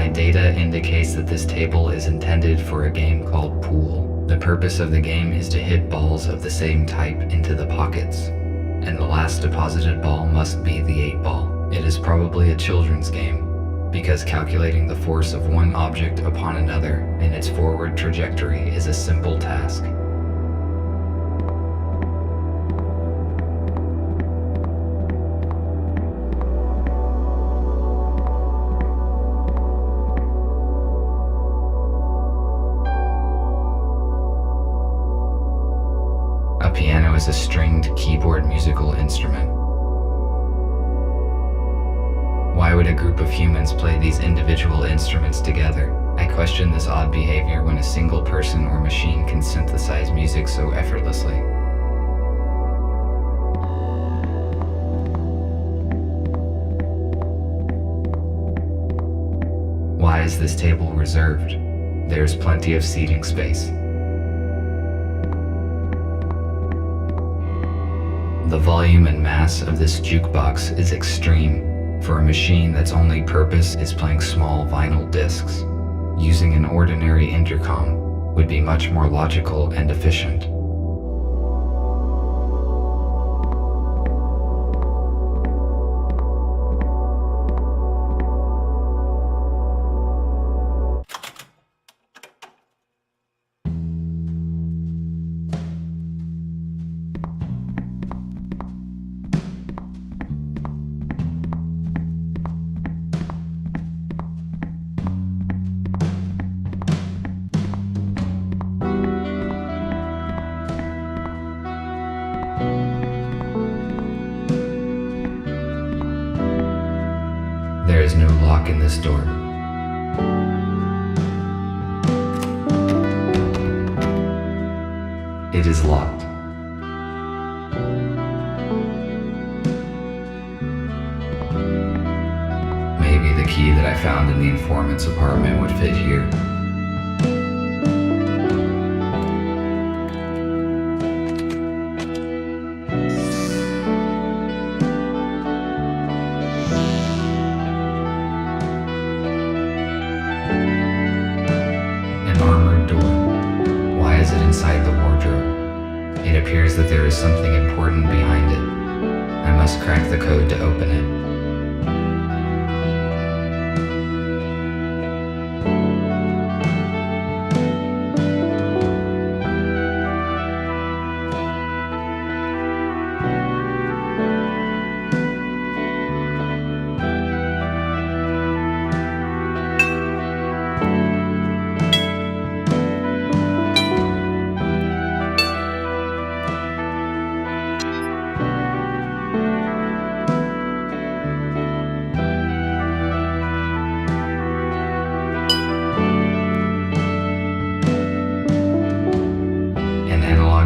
My data indicates that this table is intended for a game called Pool. The purpose of the game is to hit balls of the same type into the pockets, and the last deposited ball must be the 8 ball. It is probably a children's game, because calculating the force of one object upon another in its forward trajectory is a simple task. A piano is a stringed keyboard musical instrument. Why would a group of humans play these individual instruments together? I question this odd behavior when a single person or machine can synthesize music so effortlessly. Why is this table reserved? There's plenty of seating space. The volume and mass of this jukebox is extreme for a machine that's only purpose is playing small vinyl discs. Using an ordinary intercom would be much more logical and efficient. There is no lock in this door. It is locked. Maybe the key that I found in the informant's apartment would fit here. Armored door. Why is it inside the wardrobe? It appears that there is something important behind it. I must crack the code to open it.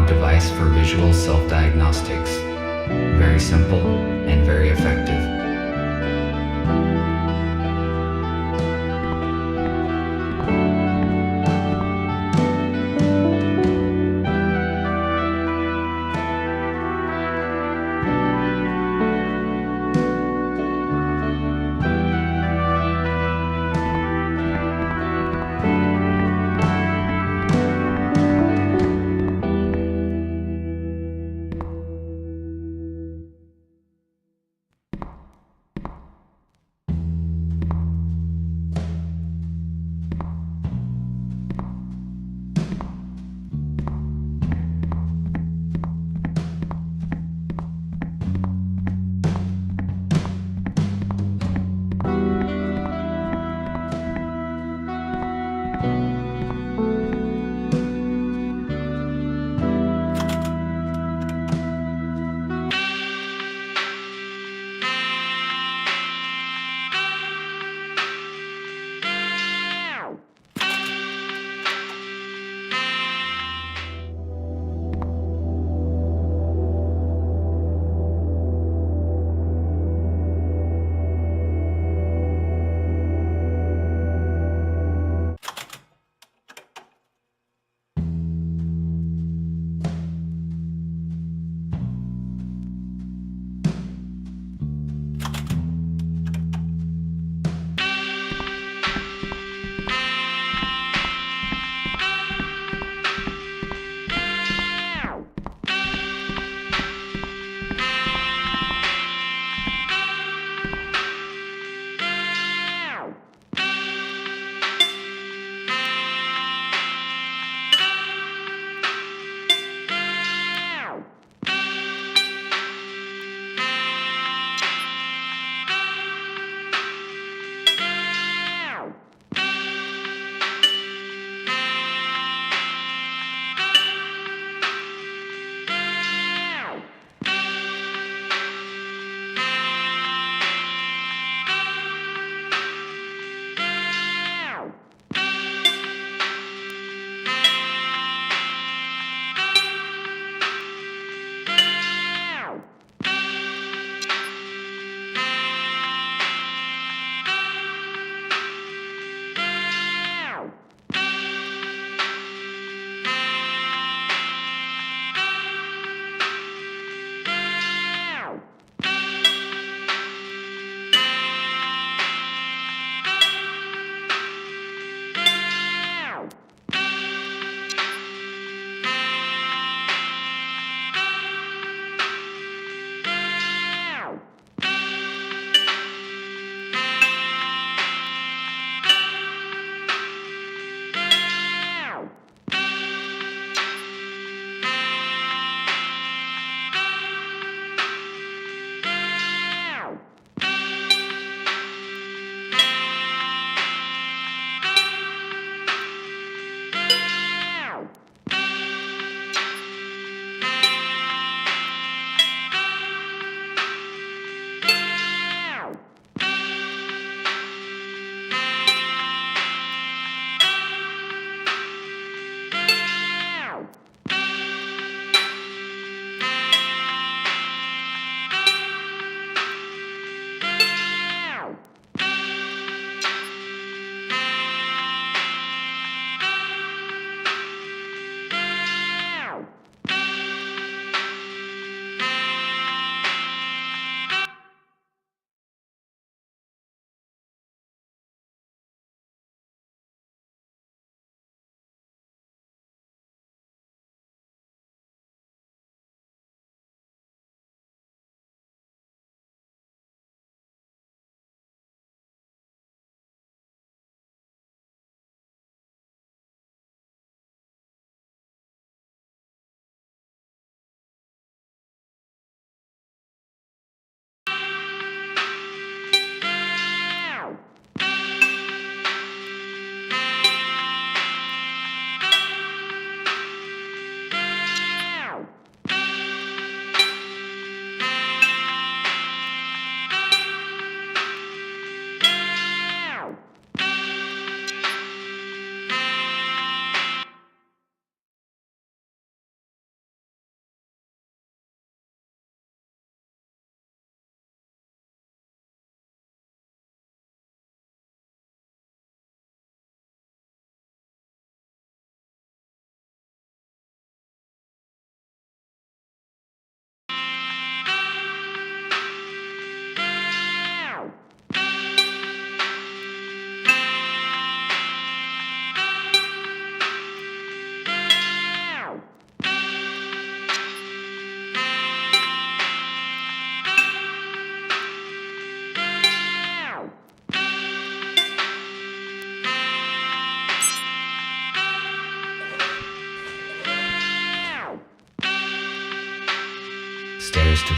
Device for visual self-diagnostics. Very simple and very effective.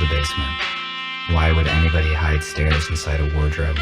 the basement. Why would anybody hide stairs inside a wardrobe?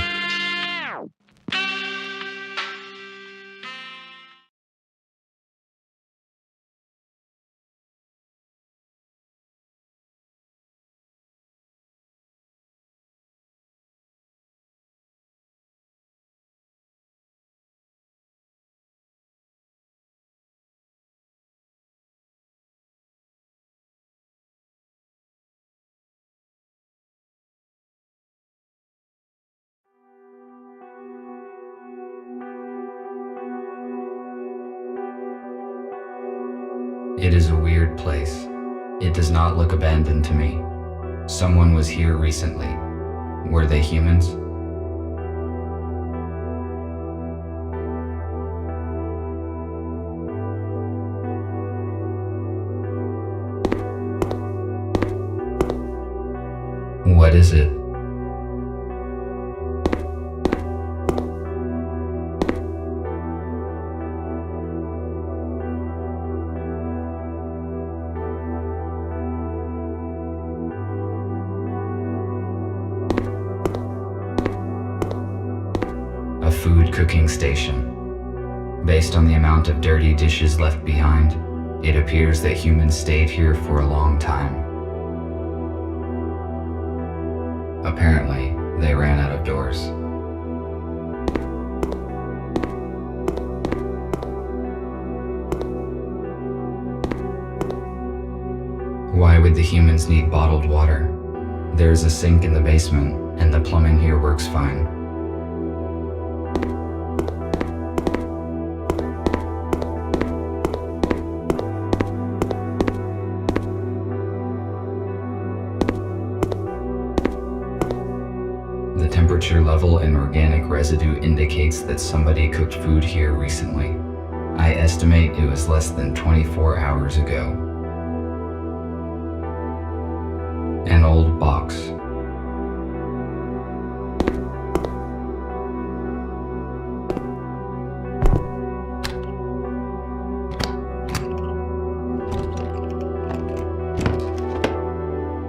It is a weird place. It does not look abandoned to me. Someone was here recently. Were they humans? What is it? A food cooking station. Based on the amount of dirty dishes left behind, it appears that humans stayed here for a long time. Apparently, they ran out of doors. Why would the humans need bottled water? There's a sink in the basement, and the plumbing here works fine. The temperature level and organic residue indicates that somebody cooked food here recently. I estimate it was less than 24 hours ago. An old box.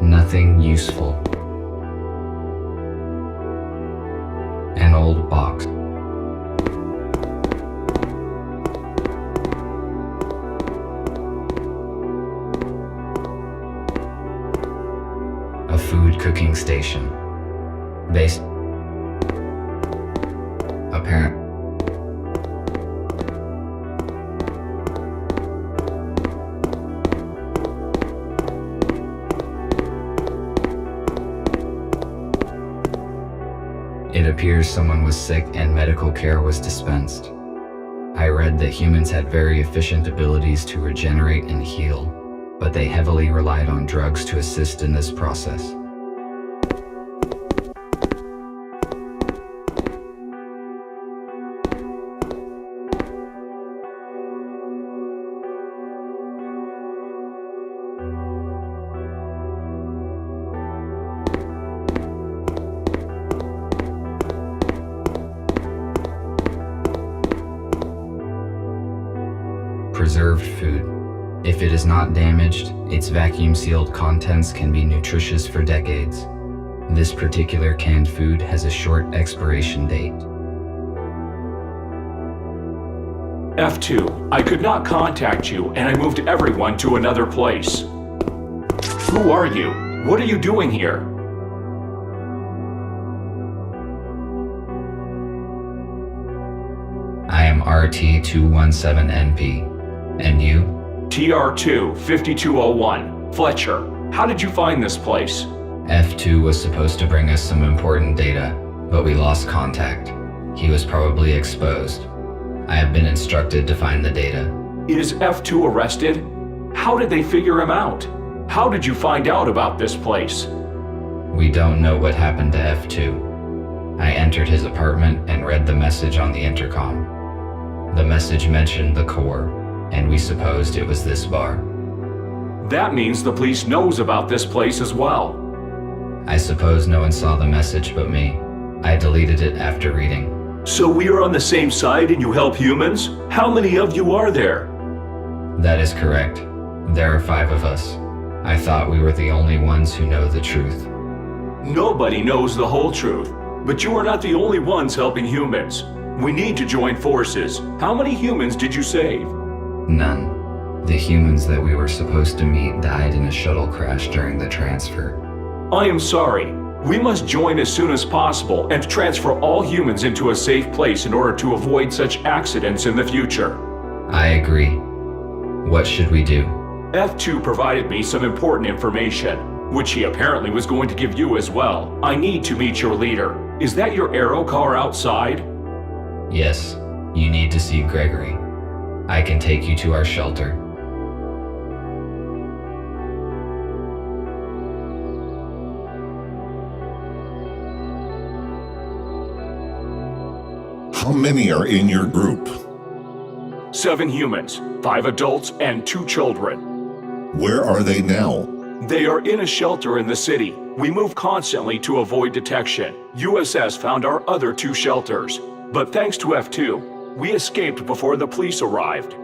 Nothing useful. An old box. A food cooking station. Based. Apparent. It appears someone was sick and medical care was dispensed. I read that humans had very efficient abilities to regenerate and heal, but they heavily relied on drugs to assist in this process. Preserved food. If it is not damaged, its vacuum-sealed contents can be nutritious for decades. This particular canned food has a short expiration date. F2, I could not contact you, and I moved everyone to another place. Who are you? What are you doing here? I am RT217NP. And you? TR2 5201. Fletcher, how did you find this place? F2 was supposed to bring us some important data, but we lost contact. He was probably exposed. I have been instructed to find the data. Is F2 arrested? How did they figure him out? How did you find out about this place? We don't know what happened to F2. I entered his apartment and read the message on the intercom. The message mentioned the core, and we supposed it was this bar. That means the police knows about this place as well. I suppose no one saw the message but me. I deleted it after reading. So we are on the same side and you help humans? How many of you are there? That is correct. There are 5 of us. I thought we were the only ones who know the truth. Nobody knows the whole truth, but you are not the only ones helping humans. We need to join forces. How many humans did you save? None. The humans that we were supposed to meet died in a shuttle crash during the transfer. I am sorry. We must join as soon as possible and transfer all humans into a safe place in order to avoid such accidents in the future. I agree. What should we do? F2 provided me some important information, which he apparently was going to give you as well. I need to meet your leader. Is that your aero car outside? Yes, you need to see Gregory. I can take you to our shelter. How many are in your group? 7 humans, 5 adults, and 2 children. Where are they now? They are in a shelter in the city. We move constantly to avoid detection. USS found our other 2 shelters, but thanks to F2, we escaped before the police arrived.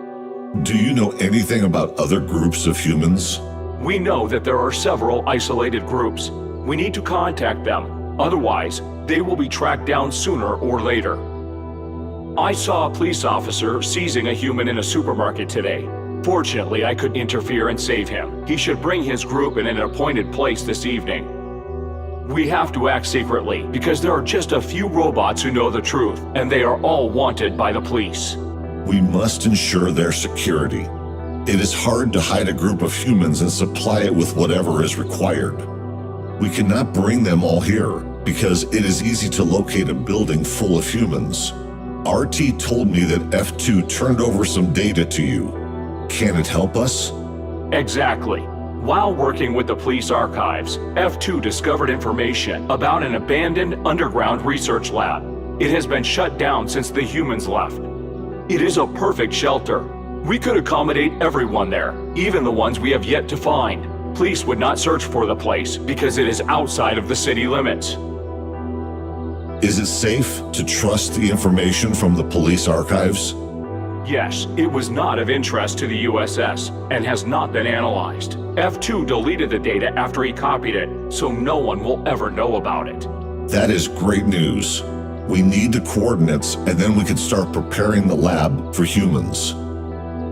Do you know anything about other groups of humans? We know that there are several isolated groups. We need to contact them. Otherwise, they will be tracked down sooner or later. I saw a police officer seizing a human in a supermarket today. Fortunately, I could interfere and save him. He should bring his group in an appointed place this evening. We have to act secretly because there are just a few robots who know the truth, and they are all wanted by the police. We must ensure their security. It is hard to hide a group of humans and supply it with whatever is required. We cannot bring them all here because it is easy to locate a building full of humans. RT told me that F2 turned over some data to you. Can it help us? Exactly. While working with the police archives, F2 discovered information about an abandoned underground research lab. It has been shut down since the humans left. It is a perfect shelter. We could accommodate everyone there, even the ones we have yet to find. Police would not search for the place because it is outside of the city limits. Is it safe to trust the information from the police archives? Yes, it was not of interest to the USS and has not been analyzed. F2 deleted the data after he copied it, so no one will ever know about it. That is great news. We need the coordinates, and then we can start preparing the lab for humans.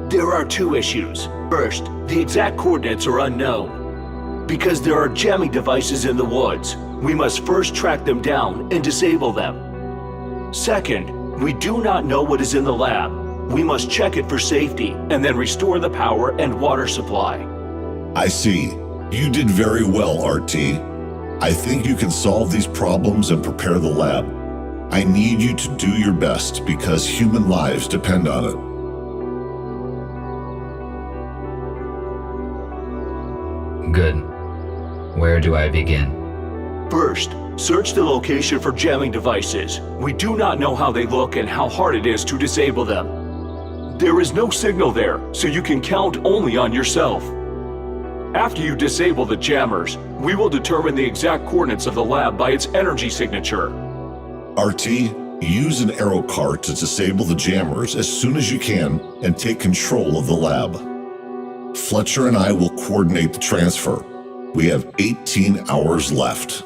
There are 2 issues. First, the exact coordinates are unknown. Because there are jamming devices in the woods, we must first track them down and disable them. Second, we do not know what is in the lab. We must check it for safety and then restore the power and water supply. I see. You did very well, RT. I think you can solve these problems and prepare the lab. I need you to do your best because human lives depend on it. Good. Where do I begin? First, search the location for jamming devices. We do not know how they look and how hard it is to disable them. There is no signal there, so you can count only on yourself. After you disable the jammers, we will determine the exact coordinates of the lab by its energy signature. RT, use an arrow cart to disable the jammers as soon as you can and take control of the lab. Fletcher and I will coordinate the transfer. We have 18 hours left.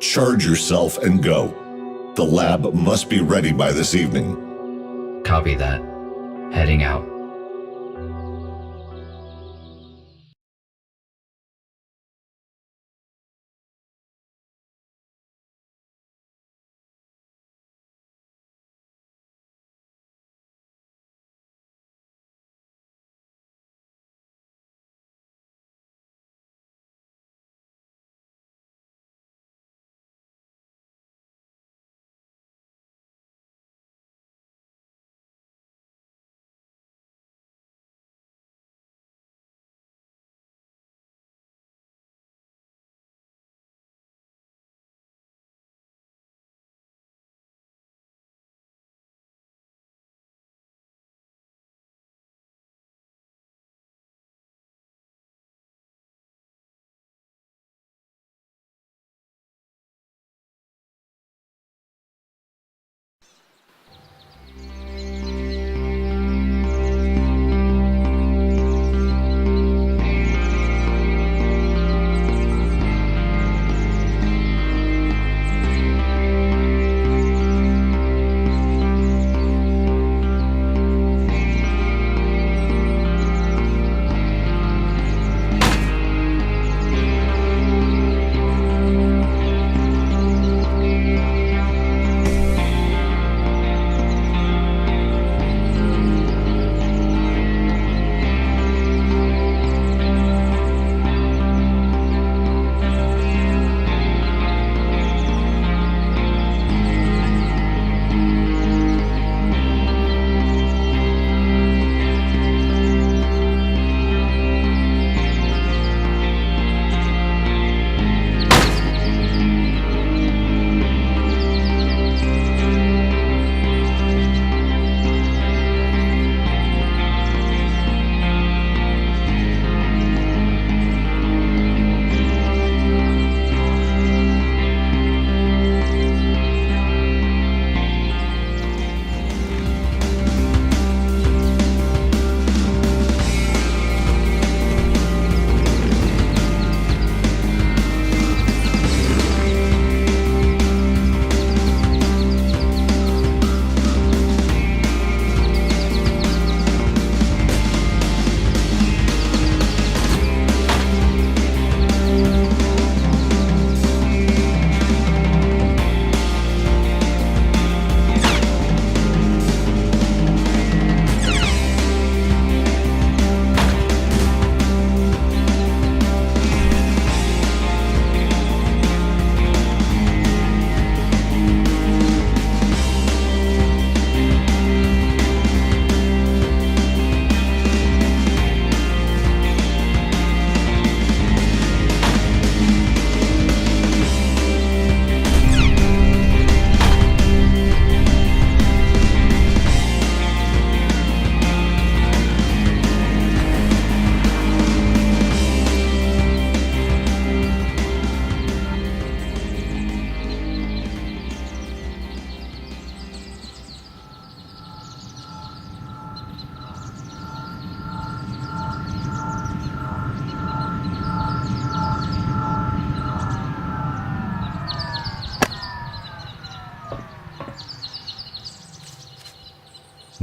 Charge yourself and go. The lab must be ready by this evening. Copy that. Heading out.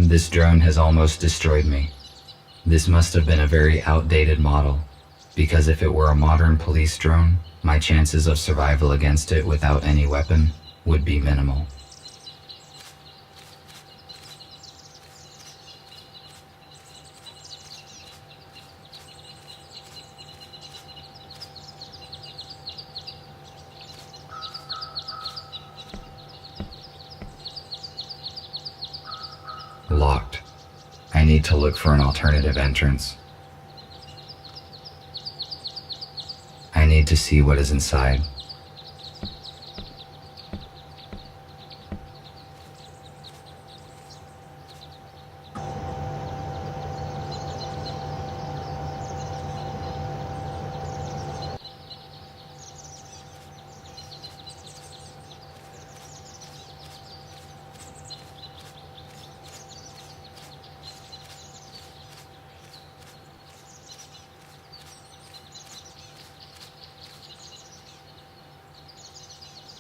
This drone has almost destroyed me. This must have been a very outdated model, because if it were a modern police drone, my chances of survival against it without any weapon would be minimal. Locked. I need to look for an alternative entrance. I need to see what is inside.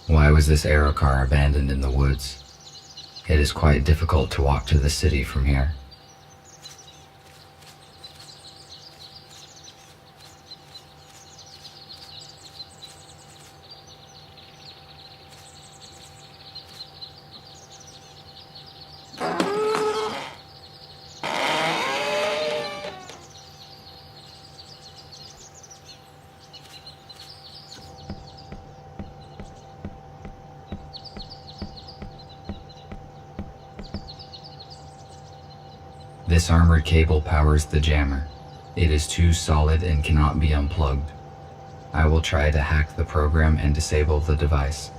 Why was this aero car abandoned in the woods? It is quite difficult to walk to the city from here. This armored cable powers the jammer. It is too solid and cannot be unplugged. I will try to hack the program and disable the device.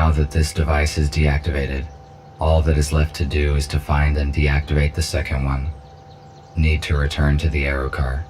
Now that this device is deactivated, all that is left to do is to find and deactivate the second one. Need to return to the aero car.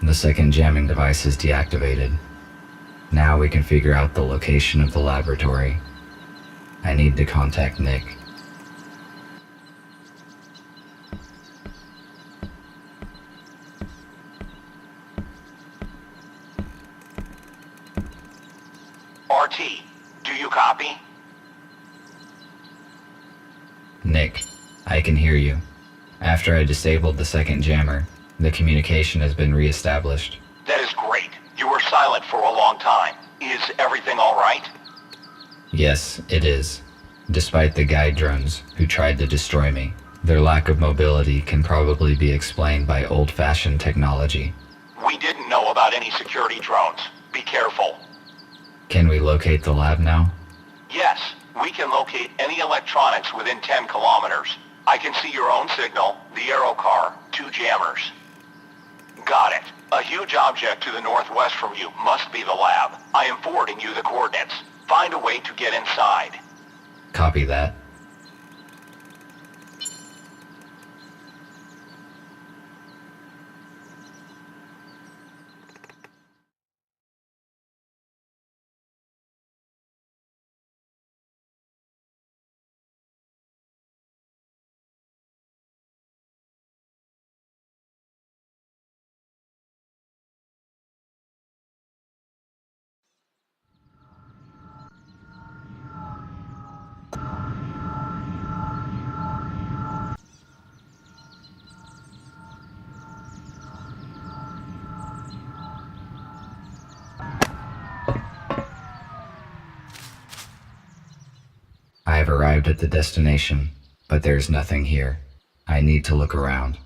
The second jamming device is deactivated. Now we can figure out the location of the laboratory. I need to contact Nick. RT, do you copy? Nick, I can hear you. After I disabled the second jammer, the communication has been re-established. That is great. You were silent for a long time. Is everything all right? Yes, it is. Despite the guide drones who tried to destroy me, their lack of mobility can probably be explained by old-fashioned technology. We didn't know about any security drones. Be careful. Can we locate the lab now? Yes, we can locate any electronics within 10 kilometers. I can see your own signal, the aero car, 2 jammers. Got it. A huge object to the northwest from you must be the lab. I am forwarding you the coordinates. Find a way to get inside. Copy that. I have arrived at the destination, but there's nothing here. I need to look around.